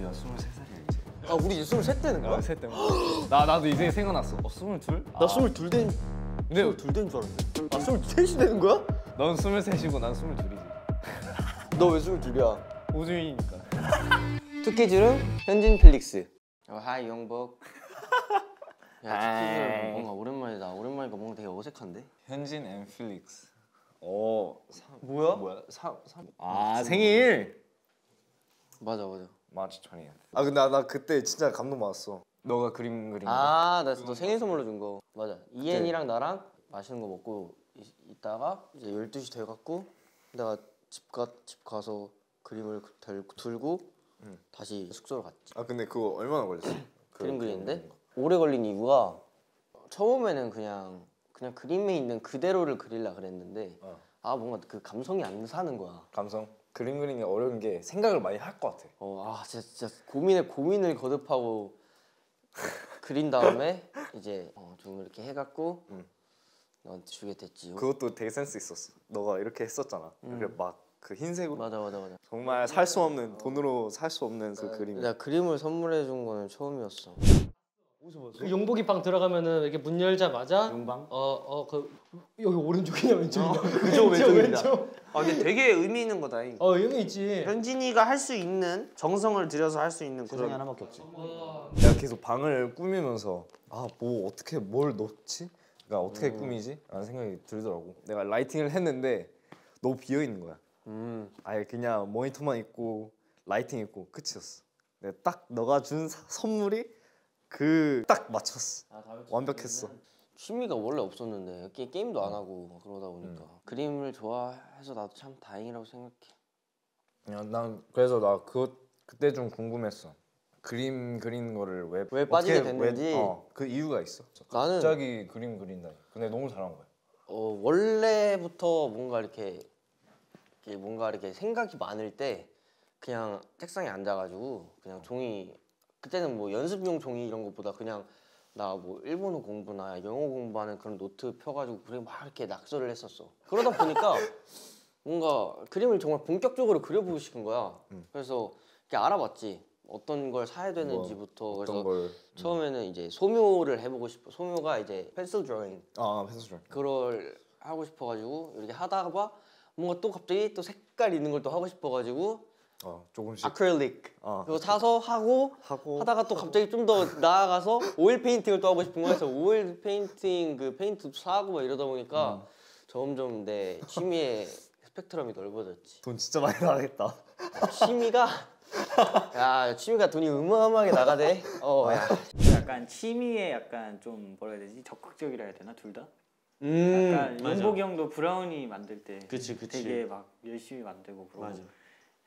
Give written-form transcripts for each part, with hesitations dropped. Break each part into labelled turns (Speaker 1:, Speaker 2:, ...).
Speaker 1: 우리가 23살이야 이제.
Speaker 2: 아 우리 이제 23 되는 거야?
Speaker 1: 셋 때문에. 나도 이제 생각났어. 22?
Speaker 2: 나 22 된.
Speaker 1: 근데
Speaker 2: 22 된 줄 알았는데. 아 23이 되는 거야?
Speaker 1: 넌 23이고 난 22이지.
Speaker 2: 너 왜 22야?
Speaker 1: 오주인이니까.
Speaker 2: 투키즈룸 현진 필릭스. 하이 영복. 야 투키즈룸 뭔가 오랜만이다. 오랜만이니까 뭔가 되게 어색한데?
Speaker 1: 현진 앤 필릭스.
Speaker 2: 뭐야?
Speaker 1: 아 생일.
Speaker 2: 맞아.
Speaker 1: 마치 20th.
Speaker 3: 아 근데 나 그때 진짜 감동 받았어.
Speaker 1: 너가 그림 그린 거.
Speaker 2: 나 너 생일 선물로 준 거. 맞아. 이엔이랑 나랑 맛있는 거 먹고 있다가 이제 12시 돼갖고 내가 집 가서 그림을 들고 다시 숙소로 갔지.
Speaker 3: 아 근데 그거 얼마나 걸렸어?
Speaker 2: 그림 그리는데 오래 걸린 이유가 처음에는 그냥 그림에 있는 그대로를 그리려 그랬는데 뭔가 그 감성이 안 사는 거야.
Speaker 3: 감성? 그림 그리는 게 어려운 게 생각을 많이 할 것 같아.
Speaker 2: 진짜 고민을 거듭하고 그린 다음에 이제 좀 이렇게 해갖고 너한테 주게 됐지.
Speaker 3: 그것도 되게 센스 있었어. 너가 이렇게 했었잖아. 그래 막 그 흰색으로.
Speaker 2: 맞아.
Speaker 3: 정말 살 수 없는 돈으로 살 수 없는 그 그림.
Speaker 2: 내가 그림을 선물해 준 거는 처음이었어.
Speaker 4: 그 용복이 방 들어가면은 이렇게 문 열자마자
Speaker 1: 용방?
Speaker 4: 여기 오른쪽이냐 왼쪽이냐?
Speaker 2: 그쪽 왼쪽입니다.
Speaker 5: 근데 되게 의미 있는 거다.
Speaker 4: 의미 있지.
Speaker 5: 현진이가 할 수 있는 정성을 들여서 할 수 있는
Speaker 1: 세상에
Speaker 5: 그런.
Speaker 1: 하나밖에 없지.
Speaker 3: 내가 계속 방을 꾸미면서 뭐 어떻게 뭘 넣지? 그러니까 어떻게 꾸미지? 라는 생각이 들더라고. 내가 라이팅을 했는데 너무 비어 있는 거야. 아예 그냥 모니터만 있고 라이팅 있고 끝이었어. 내가 딱 너가 준 선물이 딱 맞췄어. 완벽했어.
Speaker 2: 취미가 원래 없었는데 게임도 안 하고 그러다 보니까 그림을 좋아해서 나도 참 다행이라고 생각해.
Speaker 3: 난 그래서 나 그때 좀 궁금했어. 그림 그리는 거를
Speaker 2: 왜 빠지게 됐는지.
Speaker 3: 그 이유가 있어.
Speaker 2: 나는
Speaker 3: 갑자기 그림 그린다. 근데 너무 잘한 거야.
Speaker 2: 원래부터 뭔가 이렇게 생각이 많을 때 그냥 책상에 앉아가지고 그냥 종이, 그때는 뭐 연습용 종이 이런 것보다 그냥 나 뭐 일본어 공부나 영어 공부하는 그런 노트 펴가지고 그래 막 이렇게 낙서를 했었어. 그러다 보니까 뭔가 그림을 정말 본격적으로 그려보고 싶은 거야. 그래서 이렇게 알아봤지. 어떤 걸 사야 되는지부터. 그래서 처음에는 이제 소묘를 해보고 싶어. 소묘가 이제 펜슬 드로잉.
Speaker 3: 펜슬 드로잉.
Speaker 2: 그걸 하고 싶어가지고 이렇게 하다가 뭔가 또 갑자기 또 색깔 있는 걸 또 하고 싶어가지고
Speaker 3: 조금씩
Speaker 2: 아크릴릭 그거 사서 하고 하다가 또 갑자기 좀 더 나아가서 오일 페인팅을 또 하고 싶은 거야. 그래서 오일 페인팅 그 페인트 사고 막 이러다 보니까 점점 내 취미의 스펙트럼이 넓어졌지.
Speaker 3: 돈 진짜 많이 나가겠다.
Speaker 2: 취미가 돈이 어마어마하게 나가대.
Speaker 6: 약간 취미에 약간 좀 뭐라 해야 되지? 적극적이라 해야 되나 둘 다? 약간 용복이 형도 브라우니 만들 때
Speaker 2: 그치.
Speaker 6: 되게 막 열심히 만들고 그러고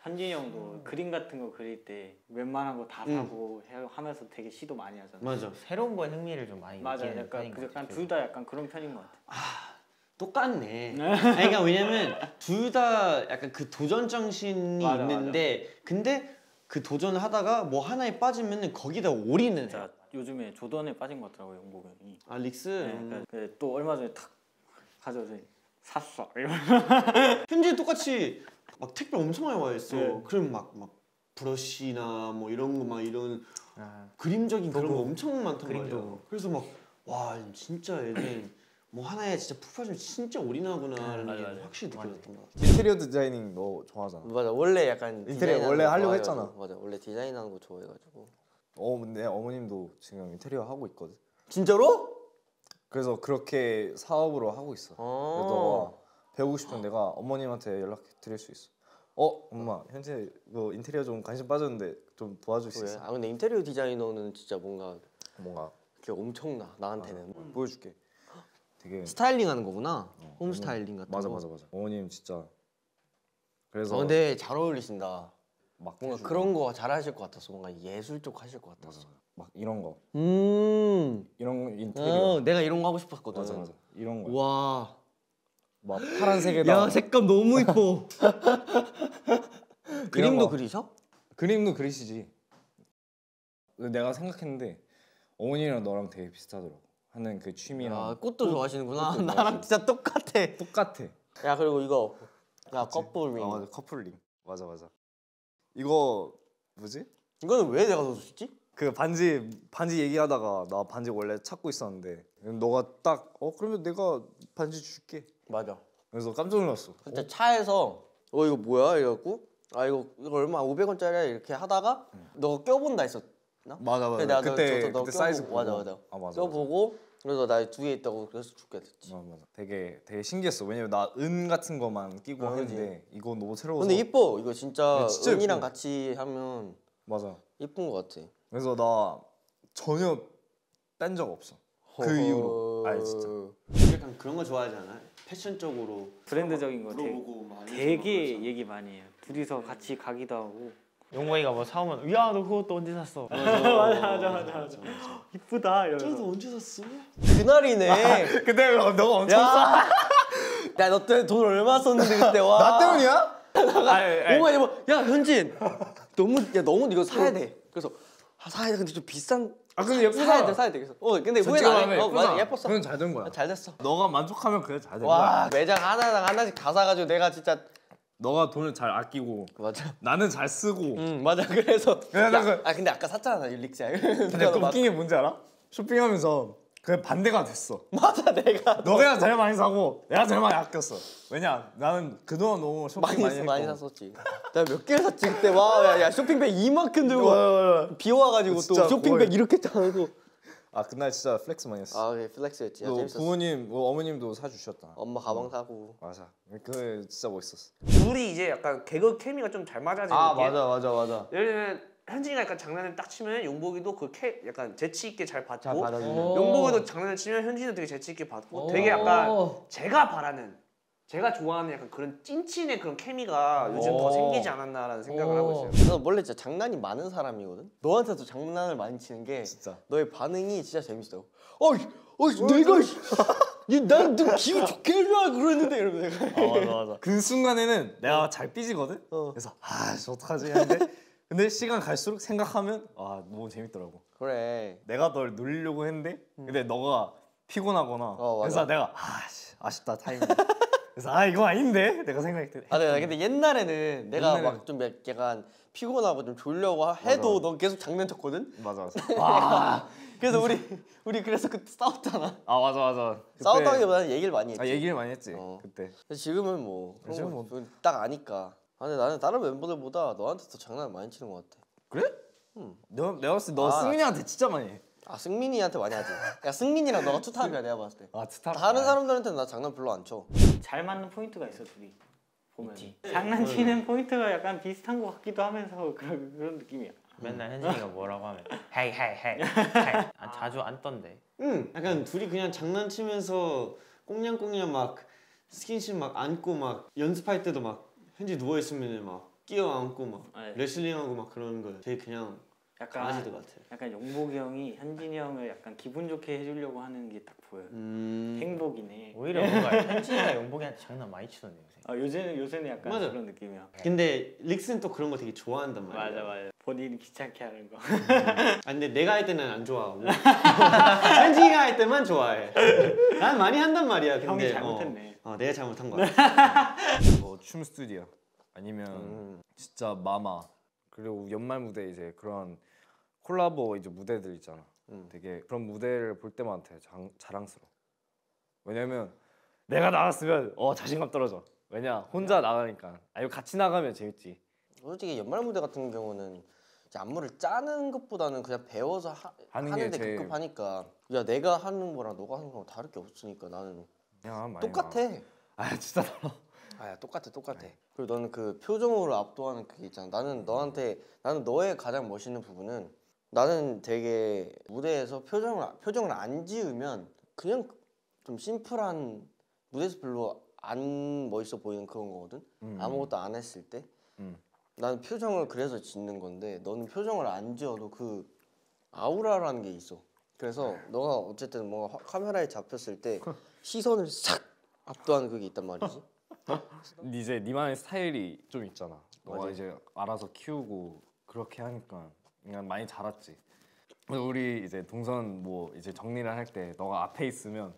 Speaker 6: 현진이 형도 그림 같은 거 그릴 때 웬만한 거 다 사고 하면서 되게 시도 많이 하잖아.
Speaker 7: 맞아. 새로운 거에 흥미를 좀 많이 느끼는
Speaker 6: 약간 둘 다 약간 그런 편인 것 같아.
Speaker 7: 똑같네. 그러니까 왜냐면 둘 다 약간 그 도전 정신이 있는데 근데 그 도전을 하다가 뭐 하나에 빠지면은 거기다 올인을 해.
Speaker 6: 요즘에 조던에 빠진 것 같더라고요, 용복이 형이.
Speaker 7: 릭스?
Speaker 6: 그러니까 또 얼마 전에 탁 가져와서 샀어.
Speaker 7: 현진이 똑같이 막 택배 엄청 많이 와 있어. 그럼 막 브러쉬나 뭐 이런 거 막 이런 그림적인 그런 거 엄청 많단 말이야. 그래서 막 와 진짜 얘는 뭐 하나에 진짜 푹 빠지면 진짜 올인하구나라는 게 확실히 느껴졌던 것 같아.
Speaker 3: 인테리어 디자이닝 너 좋아하잖아.
Speaker 2: 맞아. 원래 약간
Speaker 3: 인테리어 원래 하려고 했잖아.
Speaker 2: 맞아. 원래 디자인하는 거 좋아해가지고.
Speaker 3: 근데 어머님도 지금 인테리어 하고 있거든.
Speaker 2: 진짜로?
Speaker 3: 그래서 그렇게 사업으로 하고 있어. 그래서 너가 배우고 싶으면 내가 어머님한테 연락 드릴 수 있어. 엄마 현재 뭐 인테리어 좀 관심 빠졌는데 좀 도와줄 수 있어?
Speaker 2: 근데 인테리어 디자이너는 진짜 뭔가 그게 엄청나 나한테는.
Speaker 3: 보여줄게. 되게
Speaker 2: 스타일링하는 거구나. 홈 스타일링 같은
Speaker 3: 맞아.
Speaker 2: 거.
Speaker 3: 어머님 진짜. 그래서
Speaker 2: 근데 잘 어울리신다.
Speaker 3: 막
Speaker 2: 뭔가 그런 거 잘하실 것 같았어. 뭔가 예술 쪽 하실 것 같았어.
Speaker 3: 막 이런 거.
Speaker 2: 이런
Speaker 3: 인테리어.
Speaker 2: 내가 이런 거 하고 싶었거든.
Speaker 3: 맞아. 이런 거.
Speaker 7: 와.
Speaker 3: 막 파란색에다.
Speaker 7: 야 색감 너무 이뻐.
Speaker 2: 그림도 그리셔?
Speaker 3: 그림도 그리시지. 내가 생각했는데 어머니랑 너랑 되게 비슷하더라고. 하는 그 취미랑.
Speaker 2: 꽃도 좋아하시는구나. 나랑 진짜 똑같아. 야 그리고 이거 커플링.
Speaker 3: 맞아 커플링. 맞아. 이거 뭐지?
Speaker 2: 이거는 왜 내가 넣어줬지?
Speaker 3: 그 반지 얘기하다가 나 반지 원래 찾고 있었는데 너가 딱 그러면 내가 반지 줄게.
Speaker 2: 맞아.
Speaker 3: 그래서 깜짝 놀랐어.
Speaker 2: 그때 차에서 이거 뭐야 이래갖고 이거 얼마 500원짜리야 이렇게 하다가 너가 껴본다 했었나?
Speaker 3: 맞아.
Speaker 2: 그래, 내가
Speaker 3: 그때
Speaker 2: 너
Speaker 3: 사이즈
Speaker 2: 껴보고,
Speaker 3: 보고.
Speaker 2: 맞아.
Speaker 3: 맞아.
Speaker 2: 껴보고 그래서 나 2개 있다고 그래서 줄게 됐지.
Speaker 3: 맞아. 되게 신기했어. 왜냐면 나 은 같은 거만 끼고
Speaker 2: 그지.
Speaker 3: 하는데 이거 너무 새로워서.
Speaker 2: 근데 이뻐. 이거 진짜
Speaker 3: 진짜
Speaker 2: 은이랑
Speaker 3: 예뻐.
Speaker 2: 같이 하면
Speaker 3: 맞아.
Speaker 2: 이쁜 것 같아.
Speaker 3: 그래서 나 전혀 뺀 적 없어. 그 이후로. 진짜.
Speaker 7: 약간 그런 거 좋아하지 않아? 패션적으로
Speaker 6: 브랜드적인 거
Speaker 7: 물어보고 막
Speaker 6: 되게 얘기 많이 해요. 둘이서 같이 가기도 하고.
Speaker 8: 용광이가 뭐 사오면 야 너 그것도 언제 샀어?
Speaker 6: 맞아. 이쁘다 이러면서.
Speaker 7: 저도 언제 샀어?
Speaker 2: 그날이네.
Speaker 3: 근데 너가 엄청
Speaker 2: 야, 너 때문에 돈 얼마 썼는데 그때 와.
Speaker 3: 나 때문이야?
Speaker 2: 용광이 야 현진, 너무 이거 사야 돼. 그래서 사야 돼. 근데 좀 비싼.
Speaker 3: 근데 예쁘다.
Speaker 2: 사야 돼. 그래서 근데 후회 안 해. 맞아, 예뻤어.
Speaker 3: 그건 잘 된 거야.
Speaker 2: 잘 됐어.
Speaker 3: 너가 만족하면 그게 잘 된 거야.
Speaker 2: 와 매장 하나당 하나씩 다 사가지고 내가 진짜
Speaker 3: 너가 돈을 잘 아끼고
Speaker 2: 맞아.
Speaker 3: 나는 잘 쓰고.
Speaker 2: 맞아. 그래서
Speaker 3: 그래,
Speaker 2: 근데 아까 샀잖아 릴릭스야.
Speaker 3: 근데 웃긴 게 뭔지 알아? 쇼핑하면서 그게 반대가 됐어.
Speaker 2: 맞아 내가
Speaker 3: 너가 제일 많이 사고 내가 제일 많이 아꼈어. 왜냐 나는 그동안 너무 쇼핑
Speaker 2: 많이 샀었지. 내가 몇 개를 샀지 그때. 야 쇼핑백 이만큼 들고 비와가지고 또
Speaker 3: 진짜
Speaker 2: 쇼핑백
Speaker 3: 거의-
Speaker 2: 이렇게 짜고.
Speaker 3: 그날 진짜 플렉스 많이 했어.
Speaker 2: 그래 플렉스였지.
Speaker 3: 너
Speaker 2: 재밌었어.
Speaker 3: 부모님, 어머님도 사주셨다.
Speaker 2: 엄마 가방 사고.
Speaker 3: 맞아. 그 진짜 멋있었어.
Speaker 5: 둘이 이제 약간 개그 케미가 좀 잘 맞아지는 느낌.
Speaker 2: 맞아.
Speaker 5: 예를 들면 현진이가 약간 장난을 딱 치면 용복이도 약간 재치 있게 잘 받고
Speaker 2: 잘 받아주는.
Speaker 5: 용복이도 장난을 치면 현진이도 되게 재치 있게 받고 되게 약간 제가 바라는 제가 좋아하는 약간 그런 찐친의 그런 케미가 요즘 더 생기지 않았나라는 생각을 하고 있어요.
Speaker 2: 나 원래 진짜 장난이 많은 사람이거든. 너한테도 장난을 많이 치는 게
Speaker 3: 진짜.
Speaker 2: 너의 반응이 진짜 재밌어. 내가 난너 기분 좋게 해줘야 그랬는데 이러면 내가.
Speaker 3: 맞아. 그 순간에는 내가 잘 삐지거든. 그래서 어떡하지 하는데 근데 시간 갈수록 생각하면 너무 재밌더라고.
Speaker 2: 그래.
Speaker 3: 내가 널 놀리려고 했는데 근데 너가 피곤하거나
Speaker 2: 맞아.
Speaker 3: 그래서 내가 아쉽다 타이밍. 그래서 이거 아닌데 내가 생각했더니
Speaker 2: 근데 옛날에는 내가
Speaker 3: 옛날에는-
Speaker 2: 막 좀 약간 피곤하고 좀 졸려고 해도 넌 계속 장난쳤거든.
Speaker 3: 맞아.
Speaker 2: 그래서 우리 그래서 그때 싸웠잖아.
Speaker 3: 맞아. 그때-
Speaker 2: 싸웠다기보다는 얘기를 많이 했지.
Speaker 3: 얘기를 많이 했지 그때.
Speaker 2: 근데 지금은 뭐
Speaker 3: 지금은 뭐-
Speaker 2: 딱 아니까. 근데 나는 다른 멤버들보다 너한테 더 장난을 많이 치는 것 같아.
Speaker 3: 그래? 내가 봤을 때 너 승민이한테 진짜 많이 해.
Speaker 2: 승민이한테 많이 하지. 야 승민이랑 너가 투탑이야 내가 봤을 때.
Speaker 3: 스타.
Speaker 2: 다른 사람들한테는 나 장난 별로 안 쳐.
Speaker 6: 잘 맞는 포인트가 있어 둘이. 보면 장난치는 포인트가 약간 비슷한 것 같기도 하면서 그런 느낌이야.
Speaker 8: 맨날 현진이가 뭐라고 하면 헤이 자주 안 떤대.
Speaker 7: 약간 둘이 그냥 장난치면서 꽁냥꽁냥 막 스킨십 막 안고 막 연습할 때도 막 현지 누워 있으면 막 끼어 안고 막 레슬링하고 막 그러는 거 되게 그냥 강아지들 같아.
Speaker 6: 약간 용복이 형이 현진이 형을 약간 기분 좋게 해주려고 하는 게 딱 보여요. 행복이네.
Speaker 8: 오히려 뭔가 현진이가 용복이한테 장난 많이 치던데 요새.
Speaker 6: 요새는 약간
Speaker 7: 맞아.
Speaker 6: 그런 느낌이야.
Speaker 7: 근데 릭스는 또 그런 거 되게 좋아한단 말이야.
Speaker 6: 맞아. 본인이 귀찮게 하는 거.
Speaker 7: 근데 내가 할 때는 안 좋아하고 현진이가 할 때만 좋아해. 난 많이 한단 말이야. 근데
Speaker 6: 형이 잘못했네.
Speaker 7: 내가 잘못한 거야.
Speaker 3: 춤 스튜디오 아니면 진짜 마마 그리고 연말 무대 이제 그런 콜라보 이제 무대들 있잖아. 되게 그런 무대를 볼 때마다 되게 자랑스러워. 왜냐면 내가 나갔으면 자신감 떨어져. 왜냐 혼자 나가니까. 이거 같이 나가면 재밌지.
Speaker 2: 솔직히 연말 무대 같은 경우는 이제 안무를 짜는 것보다는 그냥 배워서 하는데
Speaker 3: 제일-
Speaker 2: 급급하니까. 야 내가 하는 거랑 너가 하는 거랑 다를 게 없으니까 나는
Speaker 3: 그냥 많이
Speaker 2: 똑같아.
Speaker 3: 진짜 달라.
Speaker 2: 야 똑같아. 그리고 너는 그 표정으로 압도하는 그게 있잖아. 나는 너의 가장 멋있는 부분은 나는 되게 무대에서 표정을 안 지으면 그냥 좀 심플한 무대에서 별로 안 멋있어 보이는 그런 거거든. 아무것도 안 했을 때 나는 표정을 그래서 짓는 건데 너는 표정을 안 지어도 그 아우라라는 게 있어. 그래서 너가 어쨌든 뭔가 카메라에 잡혔을 때 시선을 싹 압도하는 그게 있단 말이지.
Speaker 3: 이제 니만의 스타일이 좀 있잖아. 너가
Speaker 2: 맞아.
Speaker 3: 이제 알아서 키우고 그렇게 하니까 그냥 많이 자랐지. 그래서 우리 이제 동선 뭐 이제 정리를 할 때 너가 앞에 있으면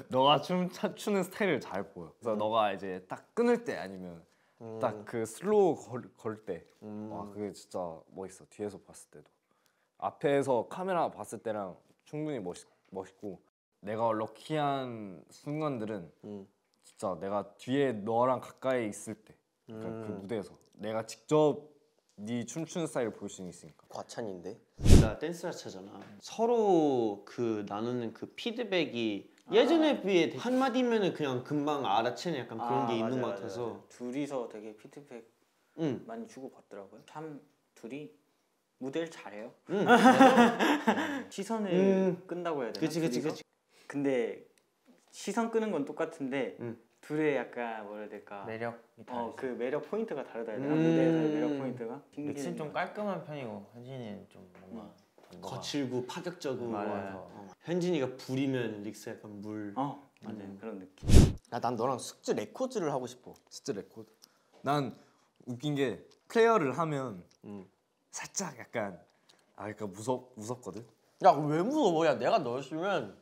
Speaker 3: 너가 추는 스타일을 잘 보여. 그래서 너가 이제 딱 끊을 때 아니면 딱 그 슬로우 걸 때, 와 그게 진짜 멋있어. 뒤에서 봤을 때도, 앞에서 카메라 봤을 때랑 충분히 멋있고, 내가 럭키한 순간들은 진짜 내가 뒤에 너랑 가까이 있을 때, 그러니까 그 무대에서 내가 직접 네 춤추는 스타일을 볼 수 있으니까.
Speaker 2: 과찬인데.
Speaker 7: 나 댄스를 차잖아. 서로 그 나누는 그 피드백이 예전에 비해 한마디면은 그냥 금방 알아채는 약간 그런 게 있는 것 같아서.
Speaker 6: 맞아요. 둘이서 되게 피드백 많이 주고 받더라고요. 참 둘이 무대를 잘해요. 시선을 끈다고 해야 되나?
Speaker 7: 그치.
Speaker 6: 근데 시선 끄는 건 똑같은데 둘의 약간 뭐라 해야 될까?
Speaker 8: 매력이 다르죠.
Speaker 6: 그 매력 포인트가 다르다 해야 되나? 무대에서의 매력 포인트가?
Speaker 8: 릭스는 좀 깔끔한 편이고 현진이는 좀 뭔가
Speaker 7: 거칠고 파격적이고.
Speaker 8: 맞아요.
Speaker 7: 현진이가 불이면 릭스 약간 물.
Speaker 6: 맞아요. 그런 느낌.
Speaker 2: 난 너랑 숙제 레코드를 하고 싶어.
Speaker 3: 진짜 레코드. 난 웃긴 게 플레이어를 하면 살짝 약간 그러니까 무섭거든.
Speaker 2: 야 왜 무서워? 야 내가 너였으면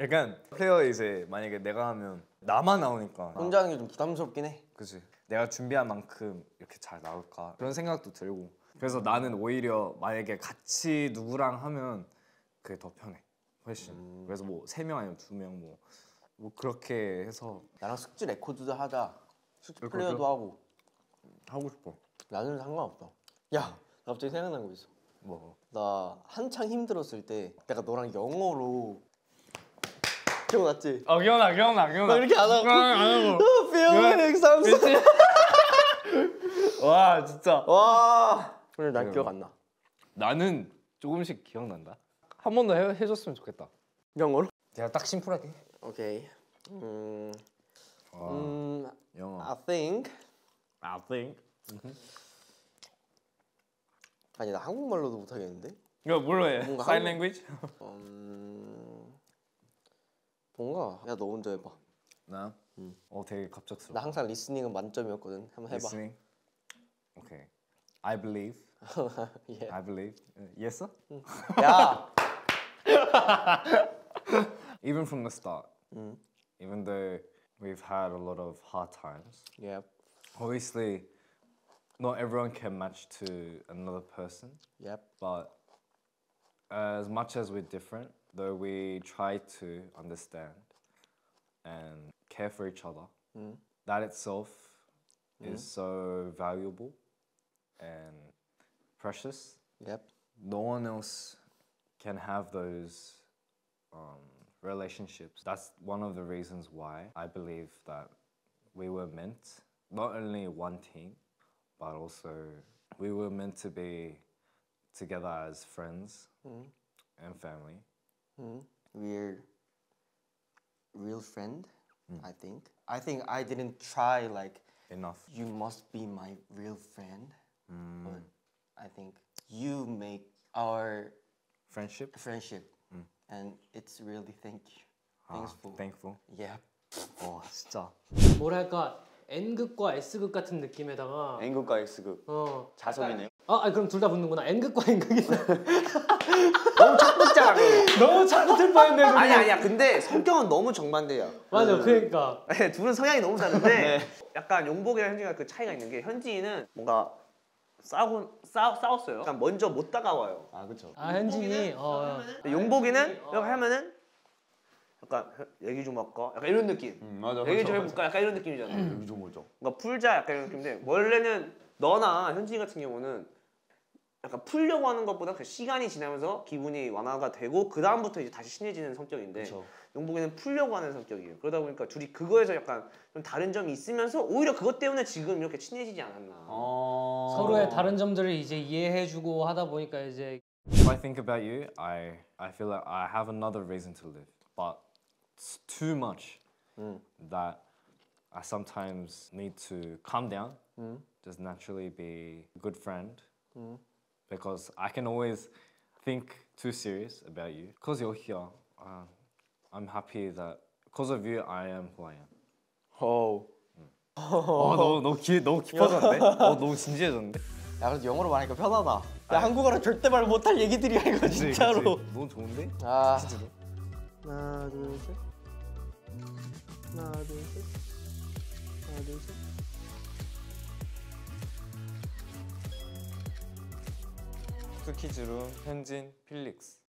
Speaker 3: 약간 플레이어 이제 만약에 내가 하면 나만 나오니까
Speaker 2: 혼자 하는 게 좀 부담스럽긴 해.
Speaker 3: 그치. 내가 준비한 만큼 이렇게 잘 나올까 그런 생각도 들고. 그래서 나는 오히려 만약에 같이 누구랑 하면 그게 더 편해 훨씬. 그래서 뭐 3명 아니면 2명 뭐 그렇게 해서
Speaker 2: 나랑 숙제 레코드도 하자. 숙제
Speaker 3: 레코드?
Speaker 2: 플레이어도
Speaker 3: 하고 싶어.
Speaker 2: 나는 상관없다. 야 나 갑자기 생각난 거 있어.
Speaker 3: 뭐
Speaker 2: 나 한창 힘들었을 때 내가 너랑 영어로 기억났지?
Speaker 3: 기억나.
Speaker 2: 나 이렇게 안 하고 feeling something.
Speaker 3: 와 진짜.
Speaker 2: 와 근데 난 기억 안 나.
Speaker 3: 나는 조금씩 기억난다. 한 번 더 해줬으면 좋겠다.
Speaker 2: 영어로?
Speaker 3: 내가 딱 심플하게.
Speaker 2: 오케이.
Speaker 3: 영어.
Speaker 2: I think 아니 나 한국말로도 못하겠는데?
Speaker 3: 이거 뭘로 해?
Speaker 2: 뭔가
Speaker 3: Sign
Speaker 2: 한국-
Speaker 3: language?
Speaker 2: 뭔가 야 너 먼저 해봐.
Speaker 3: 나? 되게 갑작스러워.
Speaker 2: 나 항상 리스닝은 만점이었거든. 한번 해봐.
Speaker 3: Listening. Okay. I believe.
Speaker 2: 예.
Speaker 3: I believe. Yes sir?
Speaker 2: 야.
Speaker 3: Even from the start. Even though we've had a lot of hard times.
Speaker 2: Yep.
Speaker 3: Obviously, not everyone can match to another person.
Speaker 2: Yep.
Speaker 3: But as much as we're different, though we try to understand and care for each other, that itself is so valuable and precious.
Speaker 2: Yep.
Speaker 3: No one else can have those relationships. That's one of the reasons why I believe that we were meant, not only one team, but also we were meant to be together as friends and family.
Speaker 2: We're real friend. I think. I think I didn't try like
Speaker 3: Enough.
Speaker 2: you must be my real friend. But I think you make our
Speaker 3: Friendship.
Speaker 2: friendship, and it's really thankful.
Speaker 3: Thankful.
Speaker 2: Yeah.
Speaker 3: 진짜.
Speaker 4: 뭐랄까 N극과 S극 같은 느낌에다가
Speaker 7: N극과 X극. 자석이네요.
Speaker 4: 그럼 둘 다 붙는구나. N극과 N극이
Speaker 5: 너무 착붙잖아.
Speaker 4: 너무 잘 붙을 뻔했네. 그게.
Speaker 5: 아니야. 근데 성격은 너무 정반대야.
Speaker 4: 맞아. 그러니까
Speaker 5: 네, 둘은 성향이 너무 다른데 약간 용복이랑 현진이가 그 차이가 있는 게 현진이는 뭔가 싸웠어요. 약간 먼저 못 다가와요.
Speaker 7: 그렇죠.
Speaker 4: 현진이
Speaker 5: 근데 용복이는 이렇게 하면은 약간 얘기 좀 할까? 약간 이런 느낌.
Speaker 7: 맞아.
Speaker 5: 얘기 좀 해볼까? 약간 이런 느낌이잖아.
Speaker 7: 여기 좀 오죠.
Speaker 5: 뭔가 풀자 약간 이런 느낌인데 원래는 너나 현진이 같은 경우는 약간 풀려고 하는 것보다 그 시간이 지나면서 기분이 완화가 되고 그 다음부터 이제 다시 친해지는 성격인데
Speaker 7: 그쵸.
Speaker 5: 용복이는 풀려고 하는 성격이에요. 그러다 보니까 둘이 그거에서 약간 좀 다른 점이 있으면서 오히려 그것 때문에 지금 이렇게 친해지지 않았나.
Speaker 4: 서로의 다른 점들을 이제 이해해주고 하다 보니까 이제
Speaker 3: If I think about you, I feel like I have another reason to live, but it's too much that I sometimes need to calm down, just naturally be a good friend, because I can always think too serious about you. Because you're here, I'm happy that because of you, I am who I am. 너무 깊어졌는데? 너무 진지해졌는데?
Speaker 2: 야 그래도 영어로 말하니까 편하다. 야 한국어로 절대 말 못할 얘기들이야 이거 진짜로.
Speaker 3: 너무 좋은데?
Speaker 2: 아.
Speaker 3: 진짜로?
Speaker 2: 하나 둘 셋. 하나 둘 셋. 하나 둘 셋.
Speaker 3: 투키즈룸 현진 필릭스.